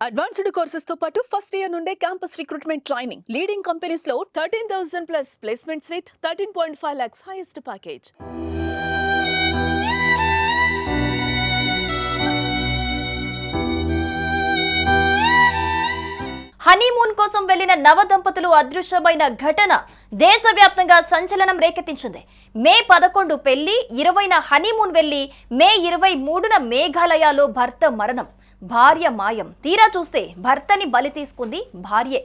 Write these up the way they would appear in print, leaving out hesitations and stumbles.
Advanced courses తో పాటు first year నుండే campus recruitment training leading companies లో 13,000 plus placements with 13.5 lakhs highest package. Honeymoon కోసం వెళ్లిన నవ దంపతులు అదృశ్యమైన ఘటన దేశవ్యాప్తంగా సంచలనం రేకెత్తించింది. మే 11 పెళ్లి, 20న హనీమూన్ వెళ్లి మే 23న మేఘాలయలో భర్త మరణం, భార్య మాయం. తీరా చూస్తే భర్తని బలి తీసుకుంది భార్యే.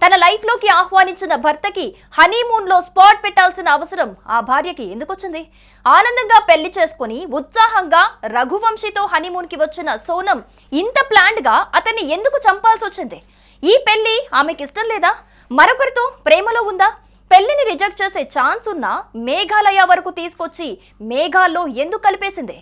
తన లైఫ్ లోకి ఆహ్వానించిన భర్తకి హనీమూన్ లో స్పాట్ పెట్టాల్సిన అవసరం ఆ భార్యకి ఎందుకొచ్చింది? ఆనందంగా పెళ్లి చేసుకుని ఉత్సాహంగా రఘువంశీతో హనీమూన్ కి వచ్చిన సోనం ఇంత ప్లాన్డ్ గా అతన్ని ఎందుకు చంపాల్సి వచ్చింది? ఈ పెళ్లి ఆమెకి ఇష్టం లేదా? మరొకరితో ప్రేమలో ఉందా? పెళ్లిని రిజెక్ట్ చేసే ఛాన్స్ ఉన్నా మేఘాలయ వరకు తీసుకొచ్చి మేఘాల్లో ఎందుకు కలిపేసింది?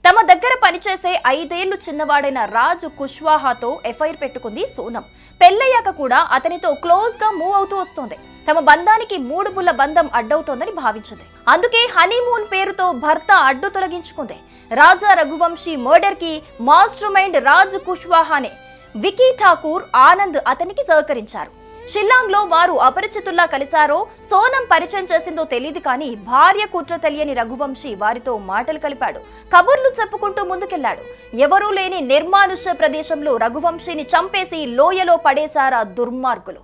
తమ దగ్గర పనిచేసే 5 ఏళ్లు చిన్నవాడైన రాజు కుష్వాహాతో ఎఫ్ఐఆర్ పెట్టుకుంది సోనం. పెళ్లయ్యాక కూడా అతనితో క్లోజ్ గా మూవ్ అవుతూ వస్తోంది. తమ బంధానికి 3 బుల్ల బంధం అడ్డవుతోందని భావించింది. అందుకే హనీమూన్ పేరుతో భర్త అడ్డు తొలగించుకుంది. రాజా రఘువంశీ మర్డర్ కి మాస్టర్ మైండ్ రాజ్ కుష్వాహానే. వికీ ఠాకూర్, ఆనంద్ అతనికి సహకరించారు. షిల్లాంగ్ లో వారు అపరిచితుల్లా కలిశారో, సోనం పరిచయం చేసిందో తెలియదు కానీ భార్య కుట్ర తెలియని రఘువంశీ వారితో మాటలు కలిపాడు. కబుర్లు చెప్పుకుంటూ ముందుకెళ్లాడు. ఎవరూ లేని నిర్మానుష్య ప్రదేశంలో రఘువంశీని చంపేసి లోయలో పడేశారా దుర్మార్గులు.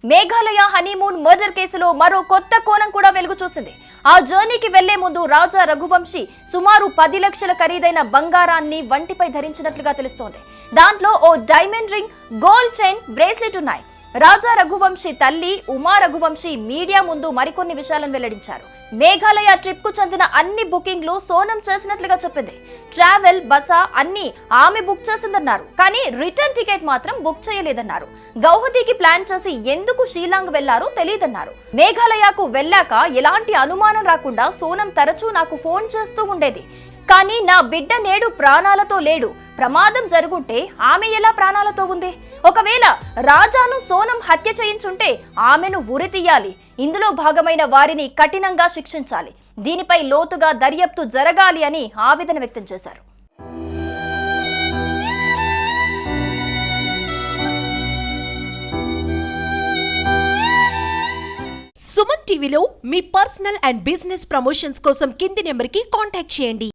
మేఘాలయ హనీమూన్ మర్డర్ కేసులో మరో కొత్త కోణం కూడా వెలుగు చూసింది. ఆ జర్నీకి వెళ్లే ముందు రాజా రఘువంశీ సుమారు 10 లక్షల ఖరీదైన బంగారాన్ని వంటిపై ధరించినట్లుగా తెలుస్తోంది. దాంట్లో ఓ diamond ring, gold chain, bracelet ఉన్నాయి. రాజా రఘువంశీ తల్లి ఉమా రఘువంశీ మీడియా ముందు మరికొన్ని విషయాలను వెల్లడించారు. మేఘాలయ ట్రిప్ కు చెందిన అన్ని బుకింగ్లు సోనం చేసినట్లుగా చెప్పింది. ట్రావెల్, బస అన్ని ఆమె బుక్ చేసిందన్నారు. కానీ రిటర్న్ టికెట్ మాత్రం బుక్ చేయలేదన్నారు. గౌహతికి ప్లాన్ చేసి ఎందుకు షిల్లాంగ్ వెళ్లారో తెలియదన్నారు. మేఘాలయకు వెళ్ళాక ఎలాంటి అనుమానం రాకుండా సోనం తరచూ నాకు ఫోన్ చేస్తూ ఉండేది. కానీ నా బిడ్డ నేడు ప్రాణాలతో లేడు. ప్రమాదం జరుగుంటే ఆమె ఎలా ప్రాణాలతో ఉంది? ఒకవేళ రాజాను సోనం హత్య చేయించుంటే ఆమెను ఉరి తీయాలి. ఇందులో భాగమైన వారిని కఠినంగా శిక్షించాలి. దీనిపై లోతుగా దర్యాప్తు జరగాలి అని ఆవేదన వ్యక్తం చేశారు. సుమన్ టీవీలో మీ పర్సనల్ అండ్ బిజినెస్ ప్రమోషన్స్ కోసం కింది నెంబర్కి కాంటాక్ట్ చేయండి.